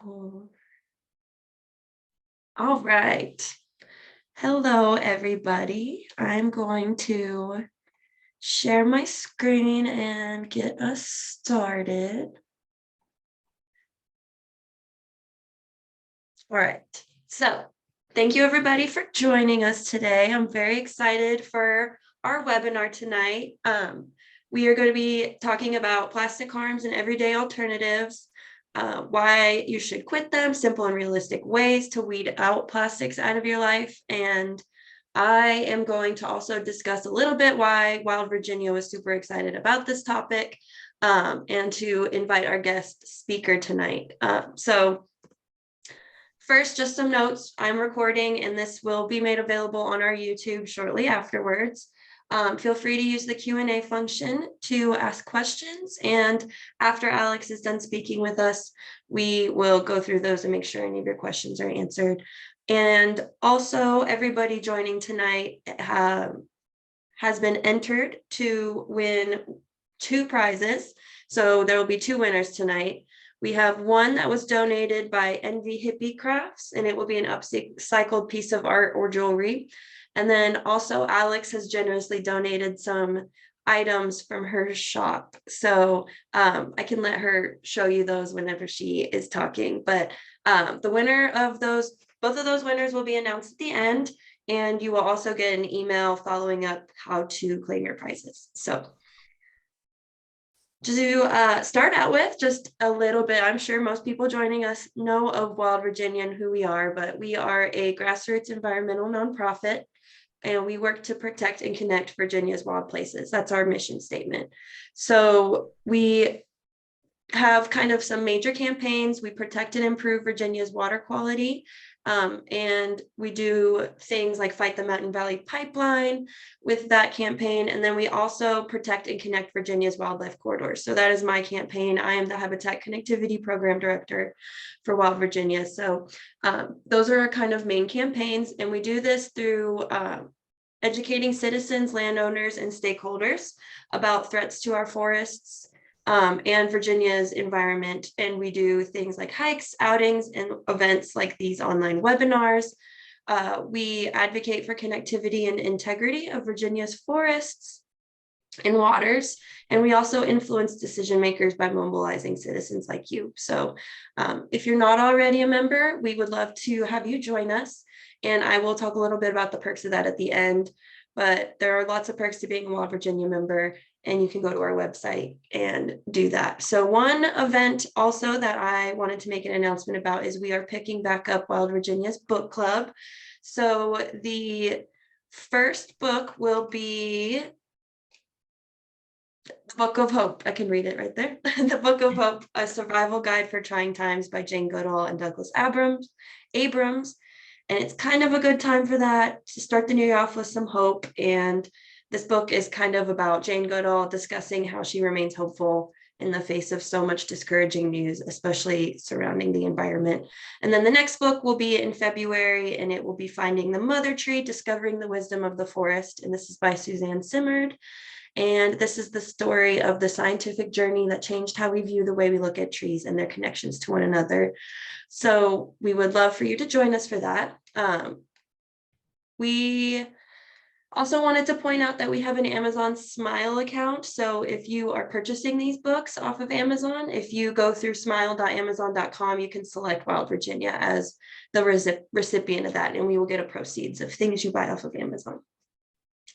Cool. All right. Hello, everybody. I'm going to share my screen and get us started. All right. So thank you, everybody, for joining us today. I'm very excited for our webinar tonight. We are going to be talking about plastic harms and everyday alternatives, why you should quit them, simple and realistic ways to weed out plastics out of your life. And I am going to also discuss a little bit why Wild Virginia was super excited about this topic, and to invite our guest speaker tonight. First, just some notes. I'm recording and this will be made available on our YouTube shortly afterwards. Feel free to use the Q&A function to ask questions. And after Alex is done speaking with us, we will go through those and make sure any of your questions are answered. And also, everybody joining tonight has been entered to win 2 prizes. So there will be 2 winners tonight. We have one that was donated by Envy Hippie Crafts, and it will be an upcycled piece of art or jewelry. And then also Alex has generously donated some items from her shop. So I can let her show you those whenever she is talking. But the winner of those, both of those winners will be announced at the end. And you will also get an email following up how to claim your prizes. So to start out with, just a little bit, I'm sure most people joining us know of Wild Virginia and who we are, but we are a grassroots environmental nonprofit, and we work to protect and connect Virginia's wild places. That's our mission statement. So we have kind of some major campaigns. We protect and improve Virginia's water quality. And we do things like fight the Mountain Valley Pipeline with that campaign. And then we also protect and connect Virginia's wildlife corridors. So that is my campaign. I am the Habitat Connectivity Program Director for Wild Virginia. So those are our kind of main campaigns. And we do this through educating citizens, landowners, and stakeholders about threats to our forests, and Virginia's environment. And we do things like hikes, outings, and events like these online webinars. We advocate for connectivity and integrity of Virginia's forests and waters. And we also influence decision makers by mobilizing citizens like you. So if you're not already a member, we would love to have you join us. And I will talk a little bit about the perks of that at the end. But there are lots of perks to being a Wild Virginia member, and you can go to our website and do that. So one event also that I wanted to make an announcement about is we are picking back up Wild Virginia's book club. So the first book will be The Book of Hope. I can read it right there. The Book of Hope, A Survival Guide for Trying Times by Jane Goodall and Douglas Abrams. And it's kind of a good time for that, to start the new year off with some hope. And this book is kind of about Jane Goodall discussing how she remains hopeful in the face of so much discouraging news, especially surrounding the environment. And then the next book will be in February, and it will be Finding the Mother Tree, Discovering the Wisdom of the Forest. And this is by Suzanne Simard. And this is the story of the scientific journey that changed how we view the way we look at trees and their connections to one another. So we would love for you to join us for that. We also wanted to point out that we have an Amazon Smile account. So if you are purchasing these books off of Amazon, if you go through smile.amazon.com, you can select Wild Virginia as the recipient of that, and we will get a proceeds of things you buy off of Amazon.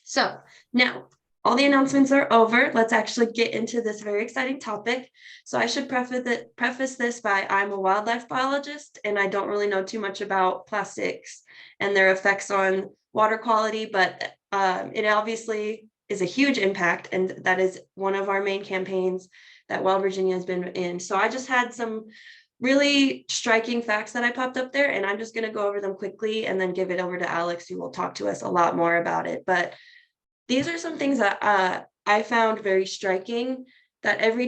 So now, all the announcements are over. Let's actually get into this very exciting topic. So I should preface this by, I'm a wildlife biologist, and I don't really know too much about plastics and their effects on water quality, but it obviously is a huge impact, and that is one of our main campaigns that Wild Virginia has been in. So I just had some really striking facts that I popped up there, and I'm just going to go over them quickly and then give it over to Alex, who will talk to us a lot more about it. But these are some things that I found very striking, that every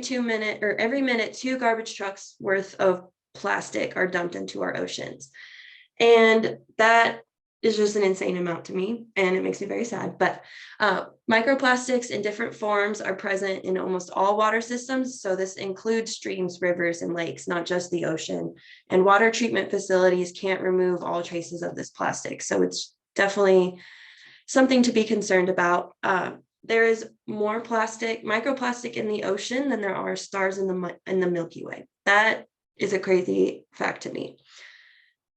minute, 2 garbage trucks worth of plastic are dumped into our oceans. And that is just an insane amount to me, and it makes me very sad. But microplastics in different forms are present in almost all water systems. So this includes streams, rivers, and lakes, not just the ocean. And water treatment facilities can't remove all traces of this plastic. So it's definitely something to be concerned about. There is more microplastic in the ocean than there are stars in the Milky Way. That is a crazy fact to me.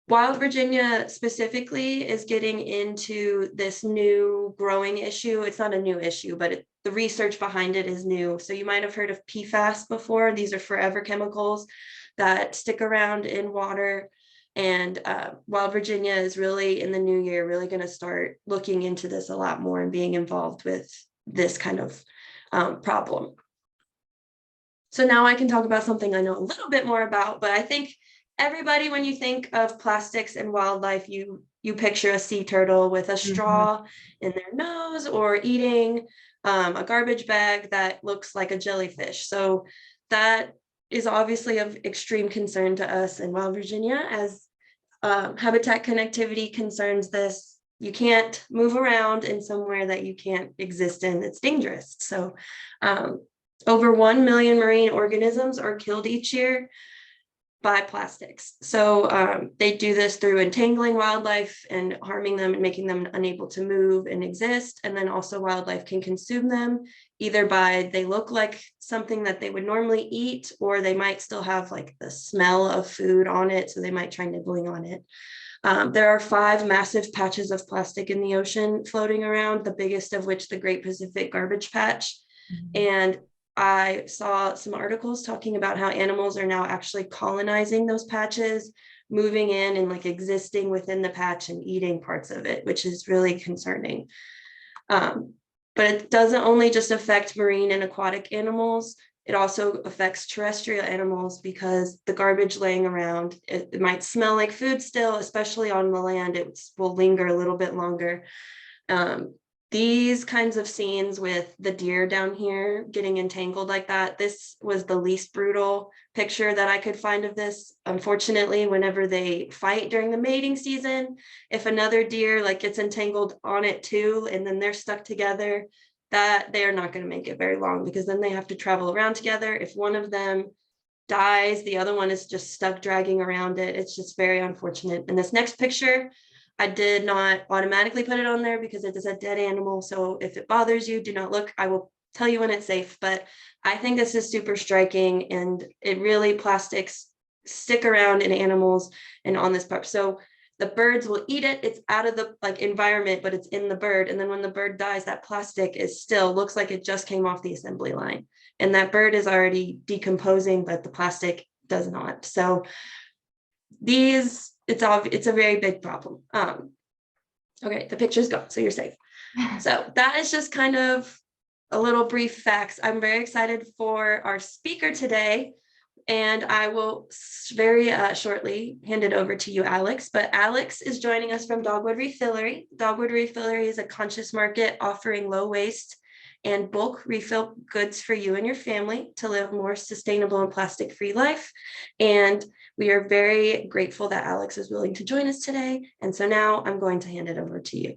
Wild Virginia specifically is getting into this new growing issue. It's not a new issue, but the research behind it is new. So you might have heard of PFAS before. These are forever chemicals that stick around in water. And Wild Virginia is really, in the new year, really going to start looking into this a lot more and being involved with this kind of problem. So now I can talk about something I know a little bit more about, but I think everybody, when you think of plastics and wildlife, you picture a sea turtle with a straw in their nose, or eating a garbage bag that looks like a jellyfish. So that is obviously of extreme concern to us in Wild Virginia, as habitat connectivity concerns this. You can't move around in somewhere that you can't exist in. It's dangerous. So over 1 million marine organisms are killed each year by plastics. So they do this through entangling wildlife and harming them and making them unable to move and exist. And then also wildlife can consume them, either by they look like something that they would normally eat, or they might still have like the smell of food on it. So they might try nibbling on it. There are 5 massive patches of plastic in the ocean floating around, the biggest of which the Great Pacific Garbage Patch. And I saw some articles talking about how animals are now actually colonizing those patches, moving in and like existing within the patch and eating parts of it, which is really concerning. But it doesn't only just affect marine and aquatic animals. It also affects terrestrial animals, because the garbage laying around, it might smell like food still, especially on the land. It will linger a little bit longer. These kinds of scenes with the deer down here getting entangled like that, this was the least brutal picture that I could find of this. Unfortunately, whenever they fight during the mating season, if another deer like gets entangled on it too, and then they're stuck together, that they are not going to make it very long, because then they have to travel around together. If one of them dies, the other one is just stuck dragging around it. It's just very unfortunate. And this next picture, I did not automatically put it on there because it is a dead animal. So if it bothers you, do not look. I will tell you when it's safe. But I think this is super striking, and it really, plastics stick around in animals and on this part. So the birds will eat it. It's out of the like environment, but it's in the bird. And then when the bird dies, that plastic is still looks like it just came off the assembly line. And that bird is already decomposing, but the plastic does not. So it's a very big problem. Okay, the picture's gone, so you're safe. So that is just kind of a little brief facts. I'm very excited for our speaker today, and I will very shortly hand it over to you, Alex. But Alex is joining us from Dogwood Refillery. Dogwood Refillery is a conscious market offering low waste and bulk refill goods for you and your family to live a more sustainable and plastic-free life. And we are very grateful that Alex is willing to join us today. And so now I'm going to hand it over to you.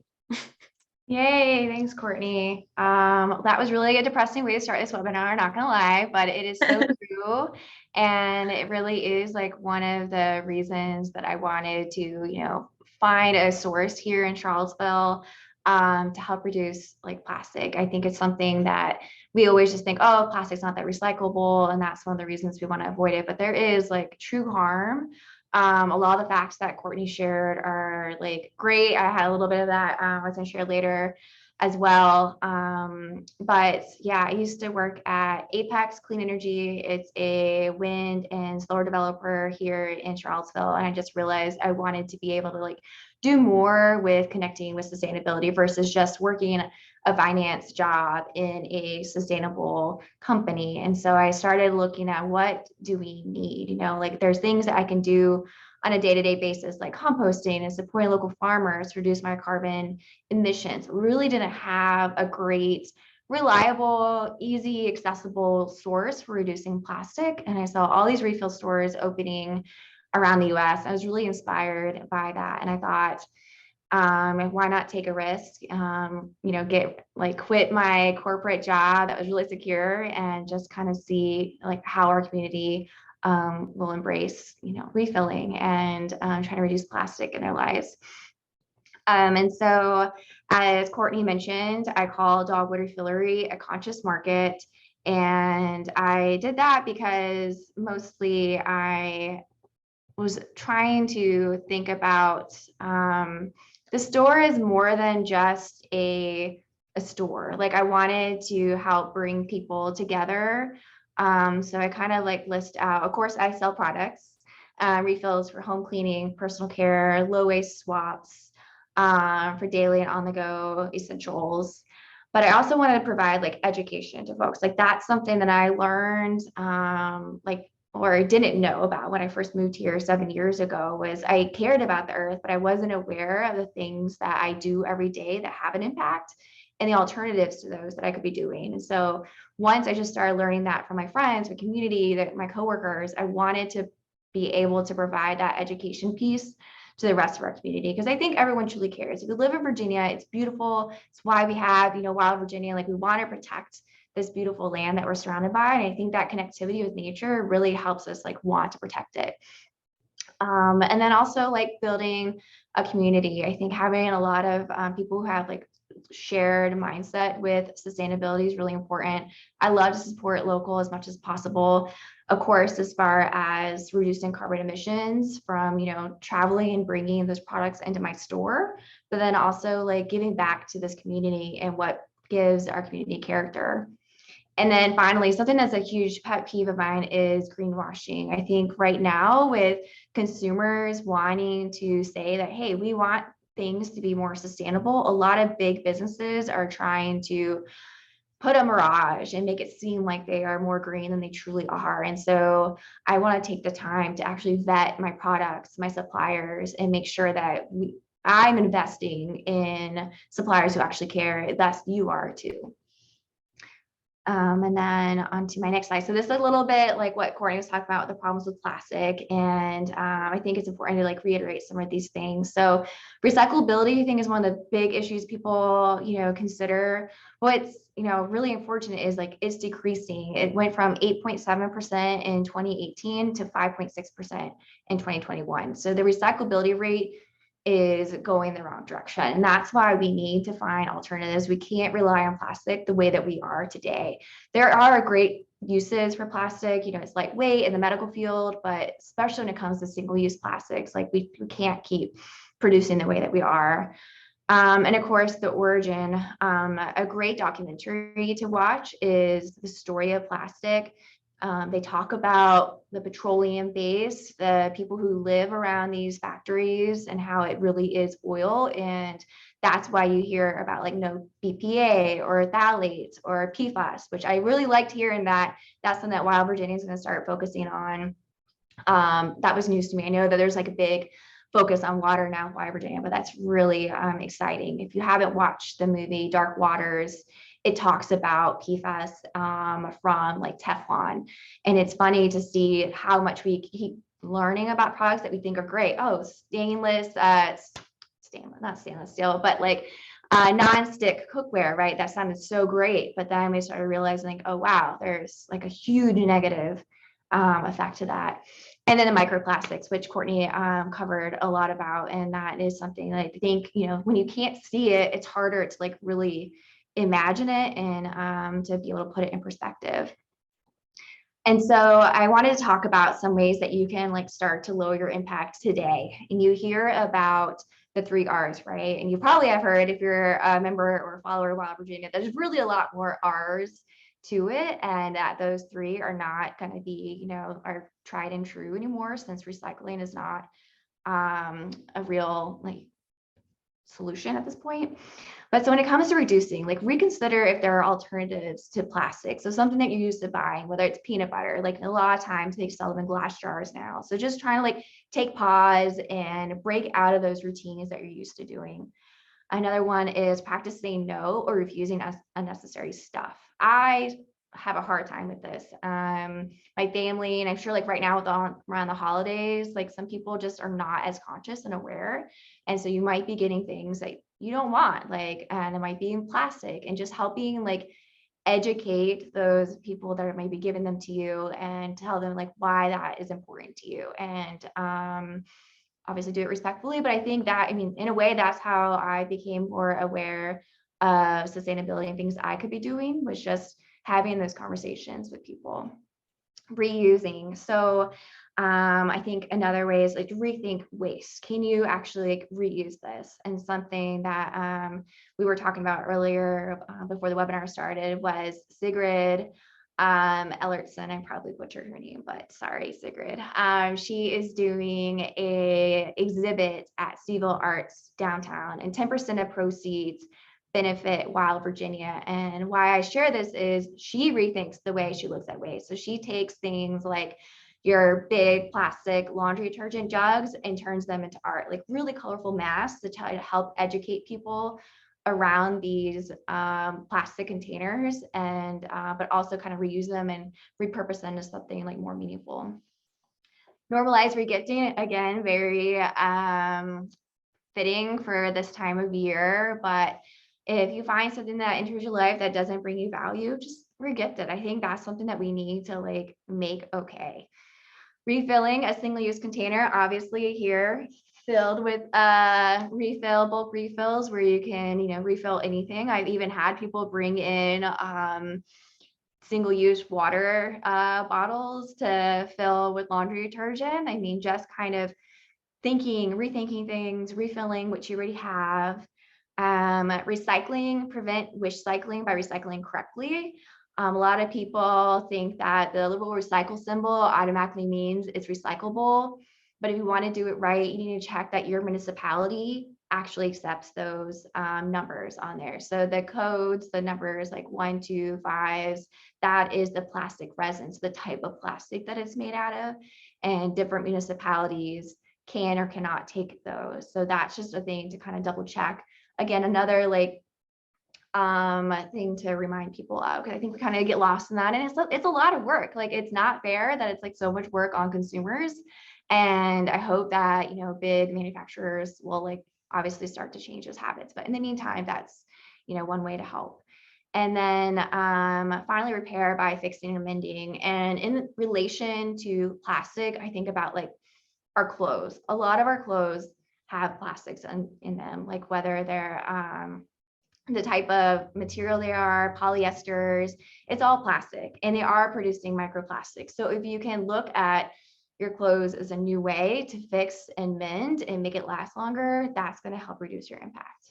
Yay, thanks, Courtney. That was really a depressing way to start this webinar, not gonna lie, but it is so true. And it really is like one of the reasons that I wanted to, find a source here in Charlottesville to help reduce like plastic. I think it's something that we always just think, oh, plastic's not that recyclable, and that's one of the reasons we want to avoid it. But there is like true harm. A lot of the facts that Courtney shared are like great. I had a little bit of that I was going to share later as well. But yeah, I used to work at Apex Clean Energy. It's a wind and solar developer here in Charlottesville. And I just realized I wanted to be able to like do more with connecting with sustainability versus just working a finance job in a sustainable company. And so I started looking at what do we need, like there's things that I can do on a day-to-day basis, like composting and supporting local farmers to reduce my carbon emissions. Really didn't have a great, reliable, easy, accessible source for reducing plastic. And I saw all these refill stores opening around the US. I was really inspired by that. And I thought, And why not take a risk? Quit my corporate job that was really secure and just kind of see like how our community will embrace, refilling and trying to reduce plastic in their lives. And so, as Courtney mentioned, I call Dogwood Refillery a conscious market. And I did that because mostly I was trying to think about the store is more than just a store. Like I wanted to help bring people together. So I kind of like list out, of course, I sell products, refills for home cleaning, personal care, low waste swaps, for daily and on the go essentials. But I also wanted to provide like education to folks. Like that's something that I learned, or didn't know about when I first moved here 7 years ago, was I cared about the earth, but I wasn't aware of the things that I do every day that have an impact and the alternatives to those that I could be doing. And so once I just started learning that from my friends, my community, my coworkers, I wanted to be able to provide that education piece to the rest of our community, because I think everyone truly cares. If you live in Virginia, it's beautiful. It's why we have, wild Virginia. Like we want to protect this beautiful land that we're surrounded by. And I think that connectivity with nature really helps us like want to protect it. And then also like building a community. I think having a lot of people who have like shared mindset with sustainability is really important. I love to support local as much as possible. Of course, as far as reducing carbon emissions from, traveling and bringing those products into my store, but then also like giving back to this community and what gives our community character. And then finally, something that's a huge pet peeve of mine is greenwashing. I think right now with consumers wanting to say that, hey, we want things to be more sustainable, a lot of big businesses are trying to put a mirage and make it seem like they are more green than they truly are. And so I want to take the time to actually vet my products, my suppliers, and make sure that I'm investing in suppliers who actually care. Thus, you are too. And then on to my next slide. So this is a little bit like what Courtney was talking about, the problems with plastic. And I think it's important to like reiterate some of these things. So recyclability, I think, is one of the big issues people, consider. What's, really unfortunate is like it's decreasing. It went from 8.7% in 2018 to 5.6% in 2021. So the recyclability rate is going the wrong direction. And that's why we need to find alternatives. We can't rely on plastic the way that we are today. There are great uses for plastic, it's lightweight in the medical field, but especially when it comes to single-use plastics, like we can't keep producing the way that we are. And of course, the origin, a great documentary to watch is The Story of Plastic. They talk about the petroleum base, the people who live around these factories, and how it really is oil. And that's why you hear about like no BPA or phthalates or PFAS, which I really liked hearing that. That's something that Wild Virginia is going to start focusing on. That was news to me. I know that there's like a big focus on water now in Wild Virginia, but that's really exciting. If you haven't watched the movie Dark Waters, it talks about PFAS from like Teflon. And it's funny to see how much we keep learning about products that we think are great. Oh, stainless, not stainless steel, but like non-stick cookware, right? That sounded so great. But then we started realizing like, oh, wow, there's like a huge negative effect to that. And then the microplastics, which Courtney covered a lot about. And that is something that I think, when you can't see it, it's harder to like really imagine it and to be able to put it in perspective. And so I wanted to talk about some ways that you can like start to lower your impact today. And you hear about the 3 R's, right? And you probably have heard, if you're a member or a follower of Wild Virginia, there's really a lot more R's to it, and that those 3 are not going to be, are tried and true anymore, since recycling is not a real like solution at this point. But so when it comes to reducing, like reconsider if there are alternatives to plastic. So something that you're used to buying, whether it's peanut butter, like a lot of times they sell them in glass jars now. So just trying to like take pause and break out of those routines that you're used to doing. Another one is practice saying no or refusing unnecessary stuff. I have a hard time with this. My family, and I'm sure like right now with around the holidays, like some people just are not as conscious and aware. And so you might be getting things that you don't want, like, and it might be in plastic, and just helping like educate those people that are maybe giving them to you and tell them like why that is important to you. And obviously do it respectfully, but I think that, I mean, in a way, that's how I became more aware of sustainability and things I could be doing, was just having those conversations with people. Reusing. So I think another way is like to rethink waste. Can you actually like reuse this? And something that we were talking about earlier before the webinar started was Sigrid Ellertson. I probably butchered her name, but sorry, Sigrid. She is doing a exhibit at Steville Arts downtown, and 10% of proceeds benefit Wild Virginia. And why I share this is she rethinks the way she looks at waste. So she takes things like your big plastic laundry detergent jugs and turns them into art, like really colorful masks to try to help educate people around these plastic containers, and but also kind of reuse them and repurpose them to something like more meaningful. Normalize regifting, again, very fitting for this time of year, but if you find something that enters your life that doesn't bring you value, just regift it. I think that's something that we need to like make okay. Refilling a single-use container, obviously here filled with bulk refills where you can, you know, refill anything. I've even had people bring in single-use water bottles to fill with laundry detergent. I mean, just kind of rethinking things, refilling what you already have. Recycling, prevent wish cycling by recycling correctly. A lot of people think that the little recycle symbol automatically means it's recyclable, but if you want to do it right, you need to check that your municipality actually accepts those numbers on there. So the codes, the numbers like 1, 2, 5s, that is the plastic resins, the type of plastic that it's made out of, and different municipalities can or cannot take those. So that's just a thing to kind of double check. Again, another like thing to remind people of, because I think we kind of get lost in that, and it's a lot of work. Like, it's not fair that it's like so much work on consumers, and I hope that, you know, big manufacturers will like obviously start to change those habits. But in the meantime, that's, you know, one way to help. And then finally, repair by fixing and mending. And in relation to plastic, I think about like our clothes. A lot of our clothes have plastics in them, like whether they're the type of material they are, polyesters, it's all plastic, and they are producing microplastics. So if you can look at your clothes as a new way to fix and mend and make it last longer, that's going to help reduce your impact.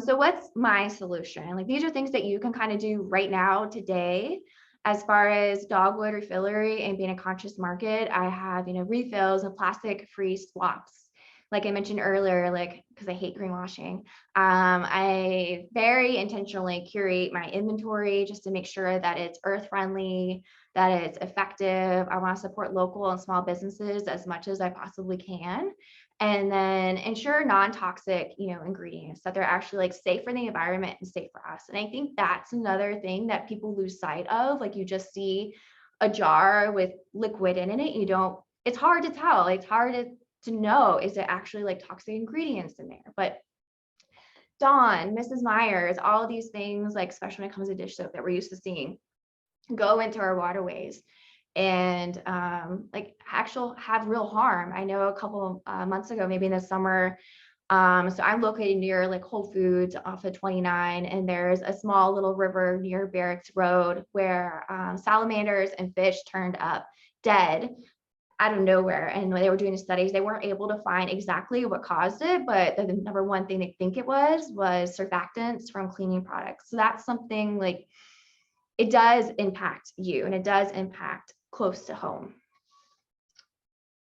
So what's my solution? Like, these are things that you can kind of do right now today. As far as Dogwood Refillery and being a conscious market, I have, you know, refills and plastic-free swaps. Like I mentioned earlier, like, because I hate greenwashing, I very intentionally curate my inventory just to make sure that it's earth-friendly, that it's effective. I want to support local and small businesses as much as I possibly can. And then ensure non-toxic, you know, ingredients, that they're actually like safe for the environment and safe for us. And I think that's another thing that people lose sight of. Like, you just see a jar with liquid in it. You don't, it's hard to tell. Like, it's hard to know, is it actually like toxic ingredients in there? But Dawn, Mrs. Myers, all of these things, like especially when it comes to dish soap that we're used to seeing, go into our waterways and like actual have real harm. I know a couple months ago, maybe in the summer, so I'm located near like Whole Foods off of 29, and there's a small little river near Barracks Road where salamanders and fish turned up dead out of nowhere. And when they were doing the studies, they weren't able to find exactly what caused it, but the number one thing they think it was surfactants from cleaning products. So that's something like, it does impact you, and it does impact close to home.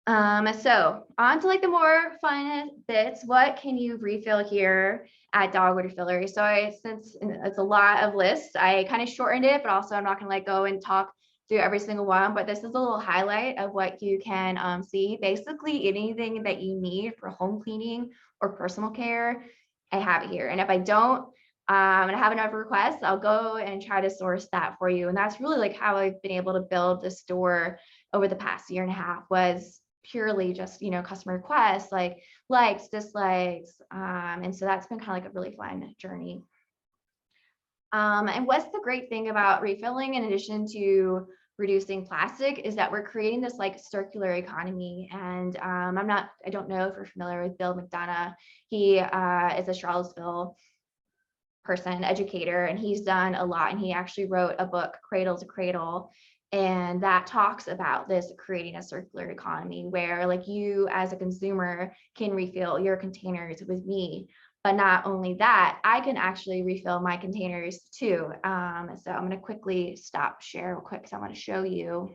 So on to like the more fun bits. What can you refill here at Dogwood Refillery? So since it's a lot of lists, I kind of shortened it, but also I'm not gonna like go and talk through every single one, but this is a little highlight of what you can see. Basically anything that you need for home cleaning or personal care, I have it here. And if I don't, and I have enough requests, I'll go and try to source that for you. And that's really like how I've been able to build the store over the past year and a half, was purely just, customer requests, like likes, dislikes. And so that's been kind of like a really fun journey. And what's the great thing about refilling, in addition to reducing plastic, is that we're creating this like circular economy. And I don't know if you're familiar with Bill McDonough. He is a Charlottesville person, educator, and he's done a lot. And he actually wrote a book, Cradle to Cradle, and that talks about this creating a circular economy where like you as a consumer can refill your containers with me. But not only that, I can actually refill my containers too. So I'm going to quickly stop share real quick because I want to show you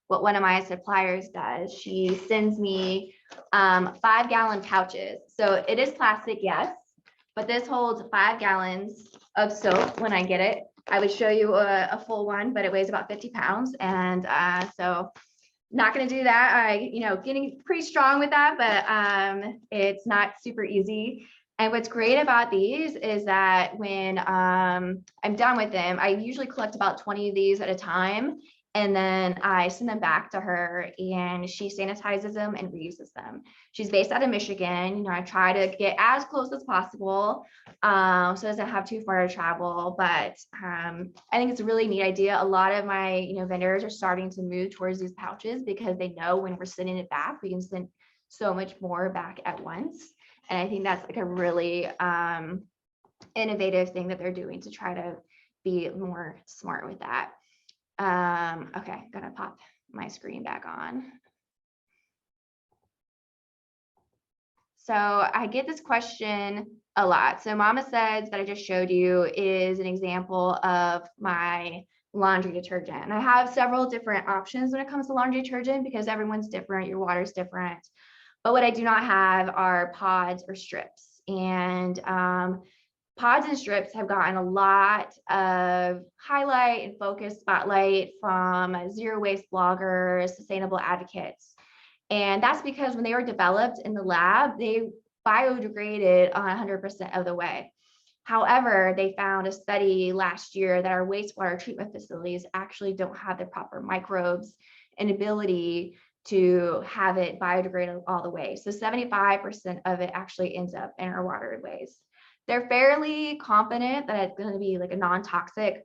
what one of my suppliers does. She sends me 5-gallon pouches. So it is plastic, yes, but this holds 5 gallons of soap when I get it. I would show you a full one, but it weighs about 50 pounds. And so not going to do that. Getting pretty strong with that, but it's not super easy. And what's great about these is that when I'm done with them, I usually collect about 20 of these at a time. And then I send them back to her and she sanitizes them and reuses them. She's based out of Michigan. I try to get as close as possible so it doesn't have too far to travel. But I think it's a really neat idea. A lot of my vendors are starting to move towards these pouches because they know when we're sending it back, we can send so much more back at once. And I think that's like a really innovative thing that they're doing to try to be more smart with that. Okay, gonna pop my screen back on. So I get this question a lot. So Mama Says that I just showed you is an example of my laundry detergent. And I have several different options when it comes to laundry detergent because everyone's different, your water's different. But what I do not have are pods or strips. And pods and strips have gotten a lot of highlight and focus spotlight from zero waste bloggers, sustainable advocates. And that's because when they were developed in the lab, they biodegraded 100% of the way. However, they found a study last year that our wastewater treatment facilities actually don't have the proper microbes and ability to have it biodegrade all the way. So 75% of it actually ends up in our waterways. They're fairly confident that it's going to be like a non-toxic.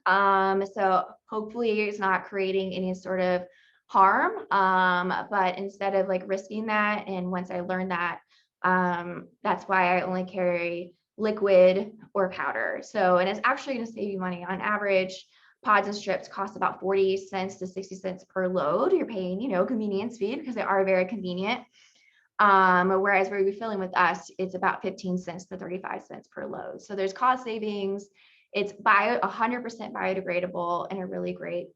So hopefully it's not creating any sort of harm. But instead of like risking that, and once I learned that, that's why I only carry liquid or powder. So, and it's actually going to save you money. On average, pods and strips cost about 40 cents to 60 cents per load. You're paying, convenience fee because they are very convenient. Whereas we're refilling with us, it's about 15 cents to 35 cents per load. So there's cost savings. It's 100% biodegradable and a really great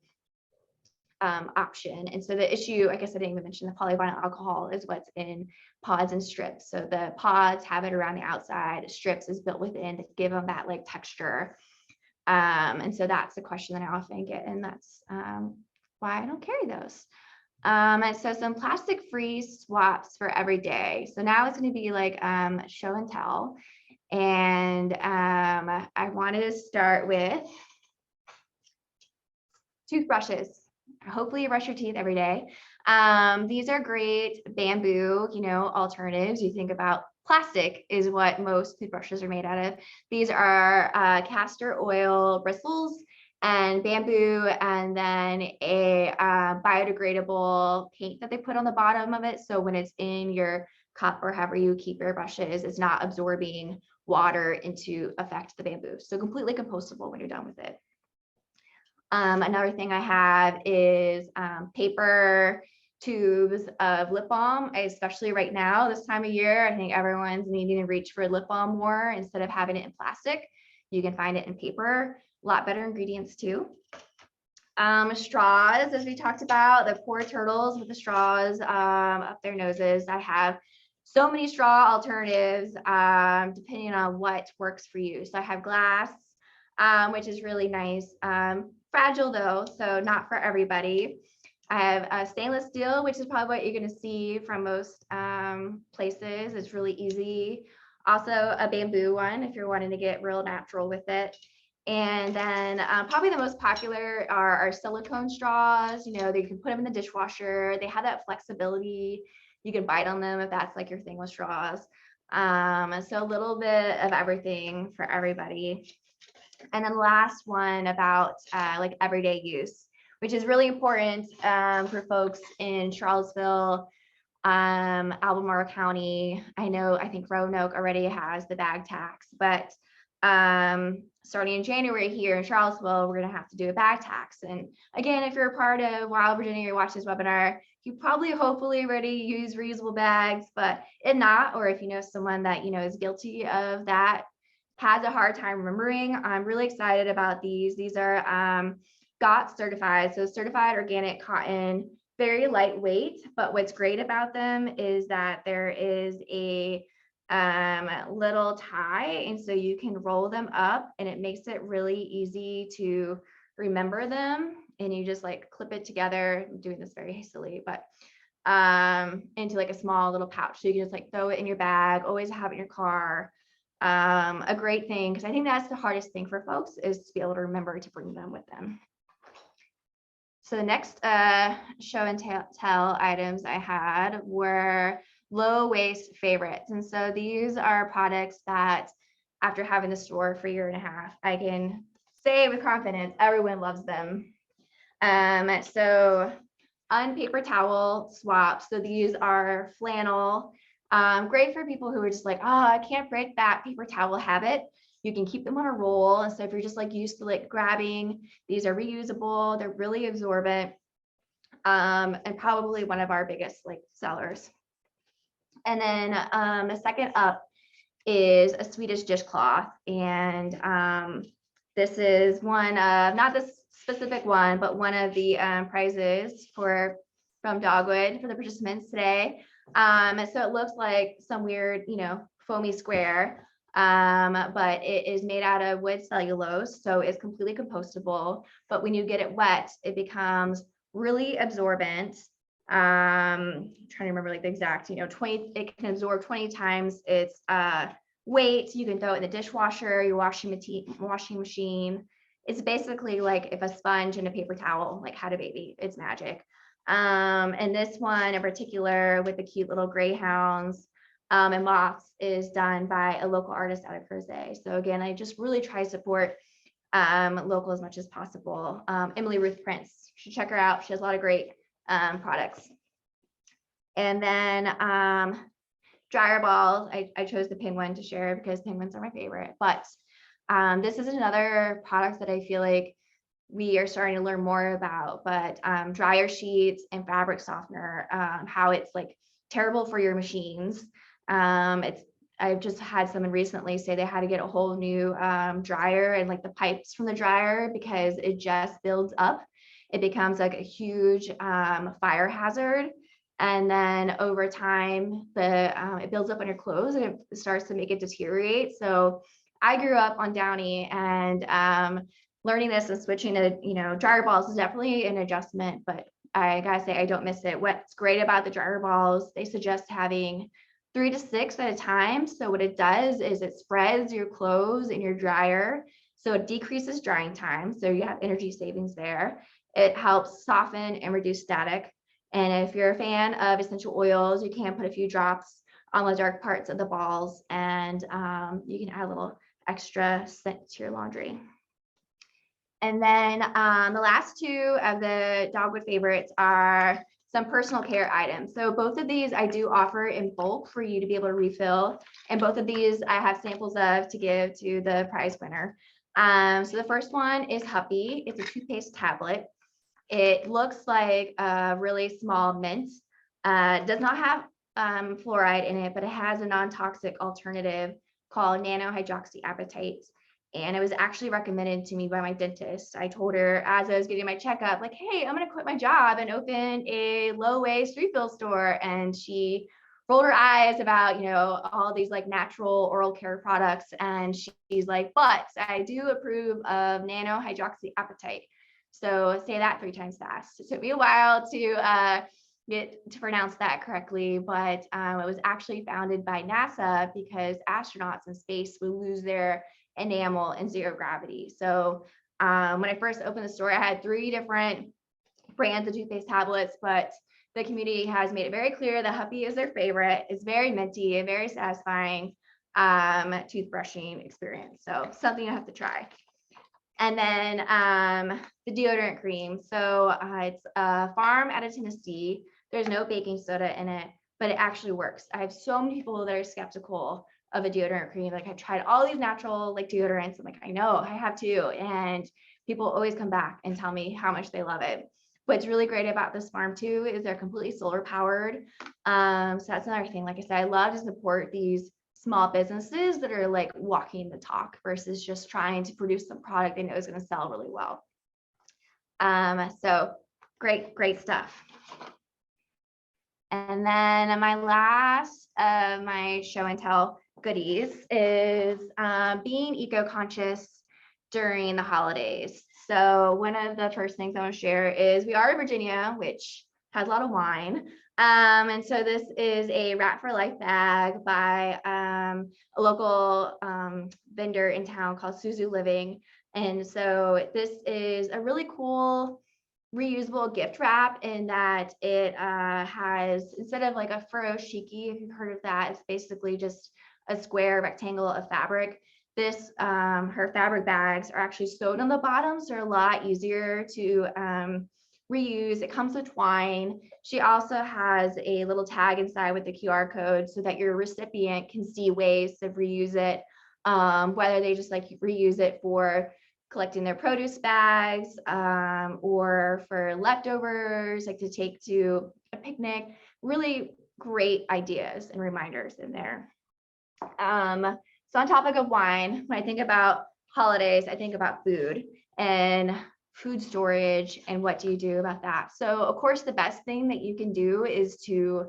option. And so the issue, I guess I didn't even mention the polyvinyl alcohol is what's in pods and strips. So the pods have it around the outside, strips is built within to give them that like texture. And so that's the question that I often get, and that's why I don't carry those. And so some plastic-free swaps for every day. So now it's going to be like show and tell. And I wanted to start with toothbrushes. Hopefully you brush your teeth every day. These are great bamboo, alternatives. You think about plastic is what most toothbrushes are made out of. These are castor oil bristles and bamboo, and then a biodegradable paint that they put on the bottom of it. So when it's in your cup or however you keep your brushes, it's not absorbing water into affect the bamboo. So completely compostable when you're done with it. Another thing I have is paper tubes of lip balm, especially right now, this time of year. I think everyone's needing to reach for lip balm more instead of having it in plastic. You can find it in paper, a lot better ingredients too. Straws, as we talked about, the poor turtles with the straws up their noses. I have so many straw alternatives depending on what works for you. So I have glass, which is really nice. Fragile though, so not for everybody. I have stainless steel, which is probably what you're going to see from most places. It's really easy Also a bamboo one if you're wanting to get real natural with it. And then probably the most popular are our silicone straws. You know, you can put them in the dishwasher. They have that flexibility. You can bite on them if that's like your thing with straws. So a little bit of everything for everybody. And then the last one about like everyday use, which is really important for folks in Charlottesville, Albemarle County. I think Roanoke already has the bag tax, but starting in January here in Charlottesville, we're going to have to do a bag tax. And again, if you're a part of Wild Virginia, you watch this webinar, you probably hopefully already use reusable bags, but if not, or if you know someone that is guilty of that, has a hard time remembering, I'm really excited about these. These are GOTS certified, so certified organic cotton, very lightweight, but what's great about them is that there is a little tie, and so you can roll them up and it makes it really easy to remember them, and you just like clip it together. I'm doing this very hastily, but into like a small little pouch, so you can just like throw it in your bag, always have it in your car. A great thing, because I think that's the hardest thing for folks, is to be able to remember to bring them with them. So the next show and tell items I had were low waste favorites. And so these are products that after having the store for a year and a half, I can say with confidence, everyone loves them. So unpaper towel swaps. So these are flannel, great for people who are just like, oh, I can't break that paper towel habit. You can keep them on a roll. And so if you're just like used to like grabbing, these are reusable, they're really absorbent, and probably one of our biggest like sellers. And then the second up is a Swedish dishcloth. And this is one of, not this specific one, but one of the prizes from Dogwood for the participants today. So it looks like some weird, foamy square, but it is made out of wood cellulose, so it's completely compostable. But when you get it wet, it becomes really absorbent. Trying to remember like the exact, 20, it can absorb 20 times its weight. You can throw it in the dishwasher, your washing machine. It's basically like if a sponge and a paper towel like had a baby. It's magic. And this one in particular with the cute little greyhounds and moths is done by a local artist out of Crozet. So again, I just really try to support local as much as possible. Emily Ruth Prince, you should check her out. She has a lot of great products. And then dryer balls, I chose the penguin to share because penguins are my favorite, but this is another product that I feel like we are starting to learn more about, but dryer sheets and fabric softener, how it's like terrible for your machines. I've just had someone recently say they had to get a whole new dryer and like the pipes from the dryer because it just builds up. It becomes like a huge fire hazard. And then over time, it builds up on your clothes and it starts to make it deteriorate. So I grew up on Downy, and learning this and switching to, dryer balls is definitely an adjustment, but I gotta say, I don't miss it. What's great about the dryer balls, they suggest having 3 to 6 at a time. So what it does is it spreads your clothes in your dryer. So it decreases drying time. So you have energy savings there. It helps soften and reduce static. And if you're a fan of essential oils, you can put a few drops on the dark parts of the balls, and you can add a little extra scent to your laundry. And then the last two of the Dogwood favorites are some personal care items. So both of these I do offer in bulk for you to be able to refill. And both of these I have samples of to give to the prize winner. So the first one is Huppy. It's a toothpaste tablet. It looks like a really small mint. It does not have fluoride in it, but it has a non-toxic alternative called nanohydroxyapatite. And it was actually recommended to me by my dentist. I told her as I was getting my checkup, like, hey, I'm going to quit my job and open a low waste refill store. And she rolled her eyes about, all these like natural oral care products. And she's like, but I do approve of nanohydroxyapatite. So say that 3 times fast. It took me a while to get to pronounce that correctly, but it was actually founded by NASA because astronauts in space would lose their enamel in zero gravity. So when I first opened the store, I had 3 different brands of toothpaste tablets, but the community has made it very clear that Huppy is their favorite. It's very minty, a very satisfying toothbrushing experience. So something you have to try. And then the deodorant cream. So it's a farm out of Tennessee. There's no baking soda in it, but it actually works. I have so many people that are skeptical of a deodorant cream. Like, I've tried all these natural like deodorants. I'm like, I know, I have too. And people always come back and tell me how much they love it. What's really great about this farm too is they're completely solar powered. So that's another thing. Like I said, I love to support these small businesses that are like walking the talk versus just trying to produce some product they know is going to sell really well. So great stuff. And then my last of my show and tell goodies is being eco-conscious during the holidays. So one of the first things I want to share is we are in Virginia, which has a lot of wine. And so this is a Rat for Life bag by a local vendor in town called Suzu Living. And so this is a really cool reusable gift wrap in that it has, instead of like a furoshiki, if you've heard of that, it's basically just a square rectangle of fabric. This, her fabric bags are actually sewed on the bottom, so they're a lot easier to reuse. It comes with twine. She also has a little tag inside with the QR code so that your recipient can see ways to reuse it, whether they just like reuse it for collecting their produce bags or for leftovers, like to take to a picnic. Really great ideas and reminders in there. So on topic of wine, when I think about holidays, I think about food and food storage and what do you do about that. So of course, the best thing that you can do is to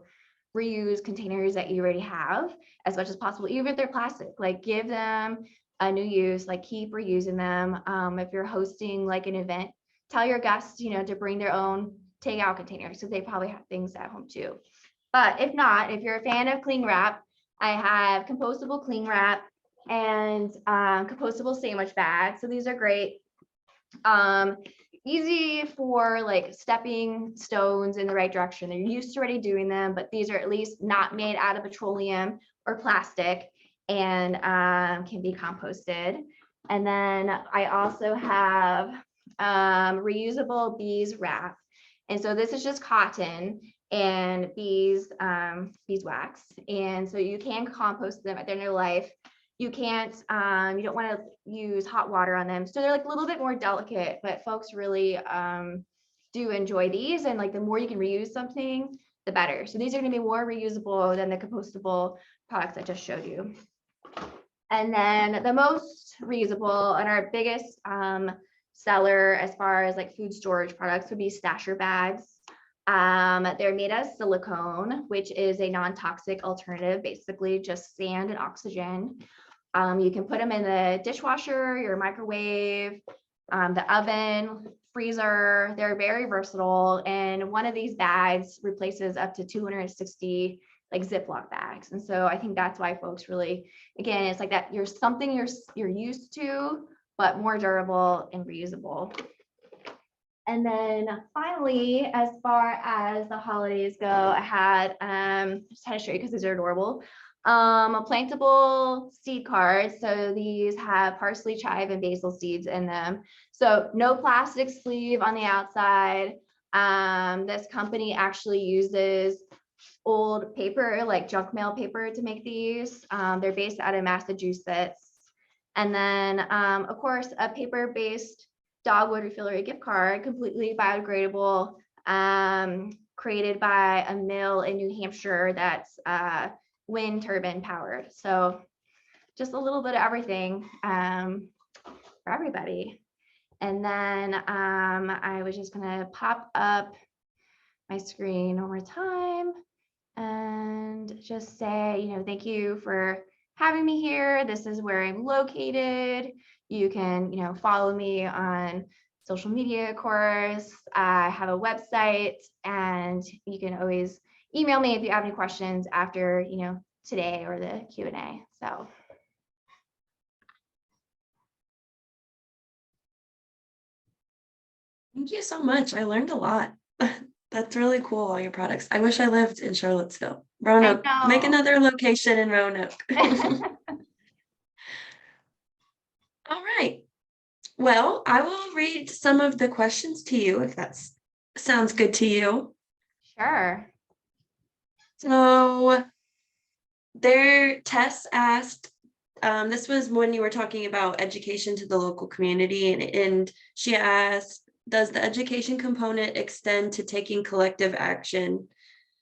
reuse containers that you already have as much as possible, even if they're plastic. Like, give them a new use, like keep reusing them. If you're hosting like an event, tell your guests, you know, to bring their own takeout containers, so they probably have things at home too. But if not, if you're a fan of cling wrap, I have compostable cling wrap and compostable sandwich bags. So these are great. Easy for like stepping stones in the right direction. They're used to already doing them, but these are at least not made out of petroleum or plastic and can be composted. And then I also have reusable beeswax. And so this is just cotton and beeswax. And so you can compost them at the end of their life. You can't, you don't want to use hot water on them. So they're like a little bit more delicate, but folks really do enjoy these. And like the more you can reuse something, the better. So these are going to be more reusable than the compostable products I just showed you. And then the most reusable and our biggest seller as far as like food storage products would be stasher bags. They're made out of silicone, which is a non-toxic alternative, basically just sand and oxygen. You can put them in the dishwasher, your microwave, the oven, freezer. They're very versatile. And one of these bags replaces up to 260 like Ziploc bags. And so I think that's why folks really, again, it's like that you're something you're used to, but more durable and reusable. And then finally, as far as the holidays go, I had, just had to show you because these are adorable, plantable seed cards. So these have parsley, chive, and basil seeds in them. So no plastic sleeve on the outside. This company actually uses old paper, like junk mail paper, to make these. They're based out of Massachusetts. And then, of course, a paper-based Dogwood Refillery gift card, completely biodegradable, created by a mill in New Hampshire that's wind turbine powered. So just a little bit of everything for everybody. And then I was just gonna pop up my screen one more time and just say, you know, thank you for having me here. This is where I'm located. You can, you know, follow me on social media course. I have a website, and you can always email me if you have any questions after, today or the Q&A. So Thank you so much. I learned a lot. That's really cool, all your products. I wish I lived in Charlottesville. I Roanoke, make know. another location in Roanoke. All right. Well, I will read some of the questions to you if that sounds good to you. Sure. So Tess asked, this was when you were talking about education to the local community, and she asked, does the education component extend to taking collective action,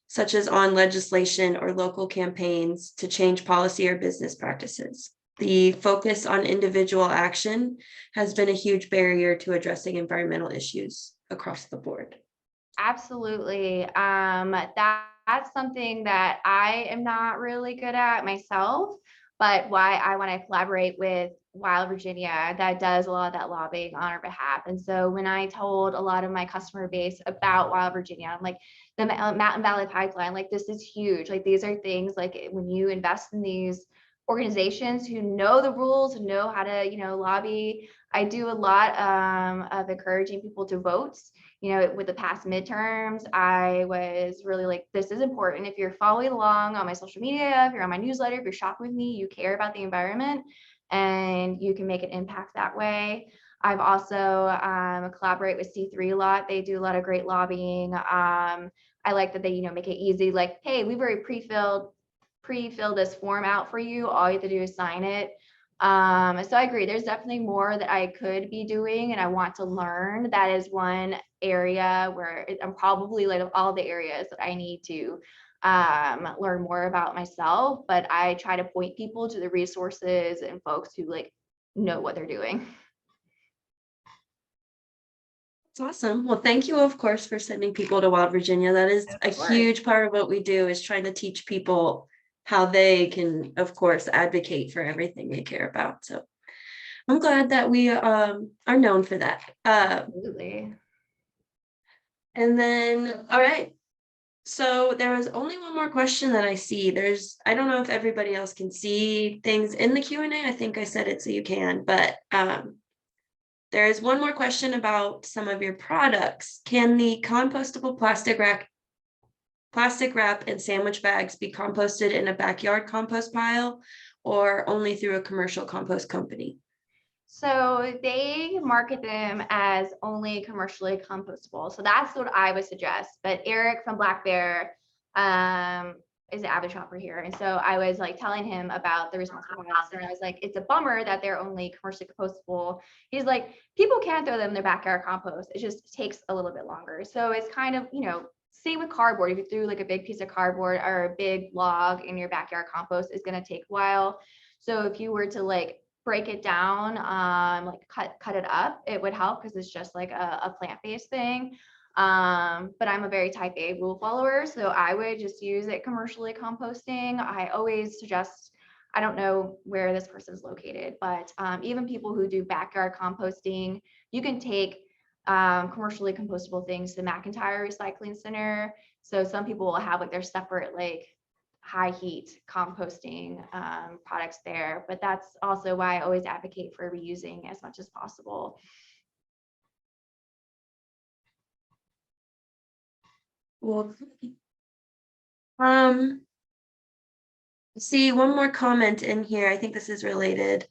such as on legislation or local campaigns to change policy or business practices? The focus on individual action has been a huge barrier to addressing environmental issues across the board. Absolutely. That's something that I am not really good at myself, but why I want to collaborate with Wild Virginia that does a lot of that lobbying on our behalf. And so when I told a lot of my customer base about Wild Virginia, I'm like, the Mountain Valley Pipeline, like this is huge. Like these are things like when you invest in these organizations who know the rules and know how to, lobby. I do a lot of encouraging people to vote. With the past midterms, I was really like, this is important. If you're following along on my social media, if you're on my newsletter, if you're shopping with me, you care about the environment and you can make an impact that way. I've also collaborate with C3 a lot. They do a lot of great lobbying. I like that they, make it easy. Like, hey, we've already pre-filled this form out for you. All you have to do is sign it. So I agree. There's definitely more that I could be doing, and I want to learn. That is one area where I'm probably like of all the areas that I need to learn more about myself. But I try to point people to the resources and folks who like know what they're doing. It's awesome. Well, thank you, of course, for sending people to Wild Virginia. That is a huge part of what we do, is trying to teach people how they can, of course, advocate for everything they care about. So I'm glad that we are known for that. Absolutely. And then, all right. So there was only one more question that I see. I don't know if everybody else can see things in the Q&A. I think I said it so you can, but there is one more question about some of your products. Can the compostable plastic wrap and sandwich bags be composted in a backyard compost pile or only through a commercial compost company? So they market them as only commercially compostable. So that's what I would suggest. But Eric from Black Bear is an avid shopper here. And so I was like telling him about the responsible box, and I was like, it's a bummer that they're only commercially compostable. He's like, people can throw them in their backyard compost. It just takes a little bit longer. So it's kind of, same with cardboard. If you threw like a big piece of cardboard or a big log in your backyard compost, it's going to take a while. So if you were to like break it down, like cut it up, it would help because it's just like a plant-based thing. But I'm a very type A rule follower, so I would just use it commercially composting. I always suggest, I don't know where this person's located, but even people who do backyard composting, you can take commercially compostable things to the McIntyre Recycling Center. So some people will have like their separate like high heat composting products there, but that's also why I always advocate for reusing as much as possible. Well, see one more comment in here. I think this is related.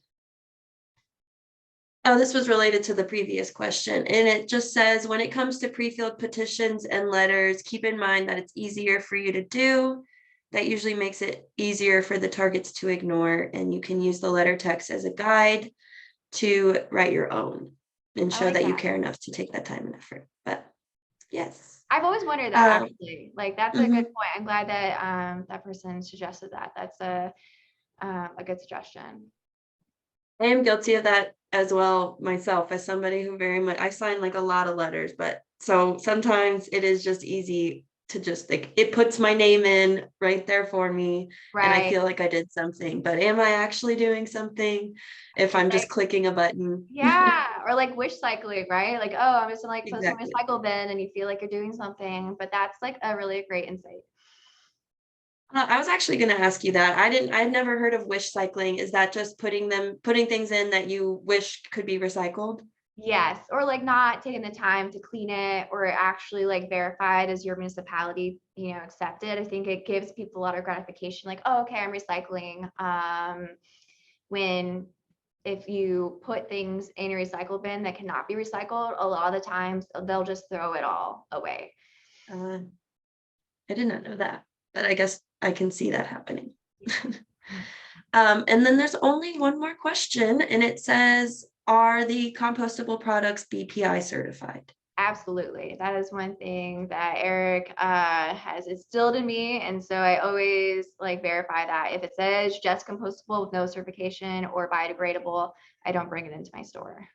Oh, this was related to the previous question, and it just says, when it comes to pre-filled petitions and letters, keep in mind that it's easier for you to do. That usually makes it easier for the targets to ignore, and you can use the letter text as a guide to write your own and show that you care enough to take that time and effort. But yes, I've always wondered that actually. Like that's a good point. I'm glad that that person suggested that. That's a good suggestion. I am guilty of that as well myself, as somebody who very much, I sign like a lot of letters, but so sometimes it is just easy to just like, it puts my name in right there for me. And I Right. feel like I did something, but am I actually doing something if I'm just Right. clicking a button? Yeah. Or like wish cycling, right? Like, oh, I'm just gonna like put some Exactly. recycle bin and you feel like you're doing something, but that's like a really great insight. I was actually going to ask you that. I'd never heard of wish cycling. Is that just putting things in that you wish could be recycled? Yes, or like not taking the time to clean it or actually like verified as your municipality, accepted. I think it gives people a lot of gratification, like, oh, okay, I'm recycling. When if you put things in a recycle bin that cannot be recycled, a lot of the times they'll just throw it all away. Uh, I did not know that, but I guess I can see that happening. And then there's only one more question, and it says, are the compostable products BPI certified? Absolutely. That is one thing that Eric has instilled in me. And so I always like verify that. If it says just compostable with no certification or biodegradable, I don't bring it into my store.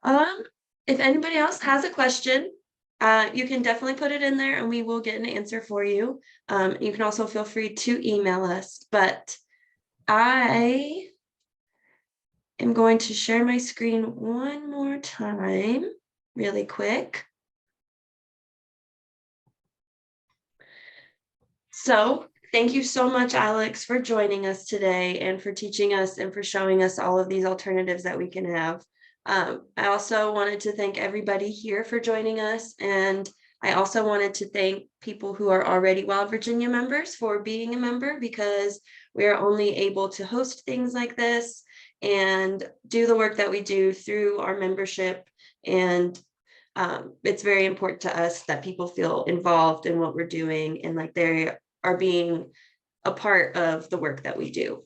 Um, if anybody else has a question, you can definitely put it in there and we will get an answer for you. You can also feel free to email us, but I am going to share my screen one more time, really quick. So thank you so much, Alex, for joining us today and for teaching us and for showing us all of these alternatives that we can have. I also wanted to thank everybody here for joining us. And I also wanted to thank people who are already Wild Virginia members for being a member, because we are only able to host things like this and do the work that we do through our membership. And it's very important to us that people feel involved in what we're doing and like they are being a part of the work that we do.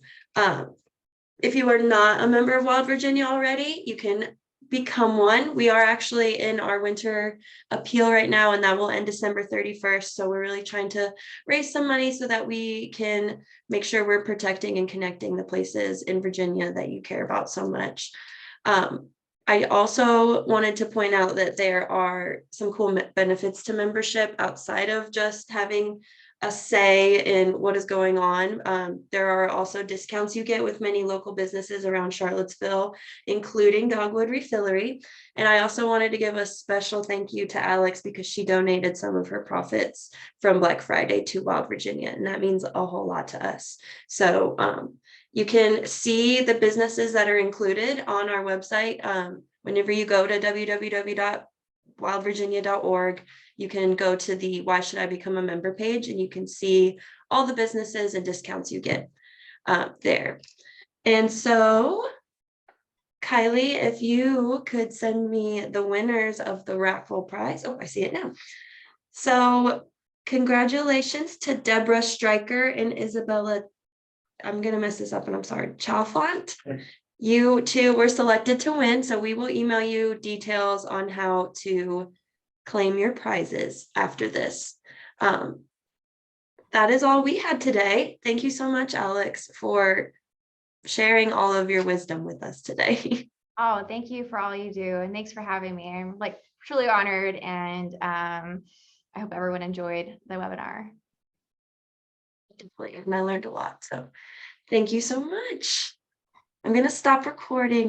If you are not a member of Wild Virginia already, you can become one. We are actually in our winter appeal right now, and that will end December 31st. So we're really trying to raise some money so that we can make sure we're protecting and connecting the places in Virginia that you care about so much. I also wanted to point out that there are some cool benefits to membership outside of just having a say in what is going on. There are also discounts you get with many local businesses around Charlottesville, including Dogwood Refillery. And I also wanted to give a special thank you to Alex because she donated some of her profits from Black Friday to Wild Virginia, and that means a whole lot to us. So you can see the businesses that are included on our website. Whenever you go to www.wildvirginia.org, you can go to the Why Should I Become a Member page, and you can see all the businesses and discounts you get there. And so, Kylie, if you could send me the winners of the raffle prize. Oh, I see it now. So congratulations to Deborah Stryker and Isabella, I'm going to mess this up and I'm sorry, Chalfont. You two were selected to win, so we will email you details on how to claim your prizes after this. That is all we had today. Thank you so much, Alex, for sharing all of your wisdom with us today. Oh, thank you for all you do. And thanks for having me. I'm like truly honored. And I hope everyone enjoyed the webinar. Definitely, and I learned a lot. So thank you so much. I'm going to stop recording.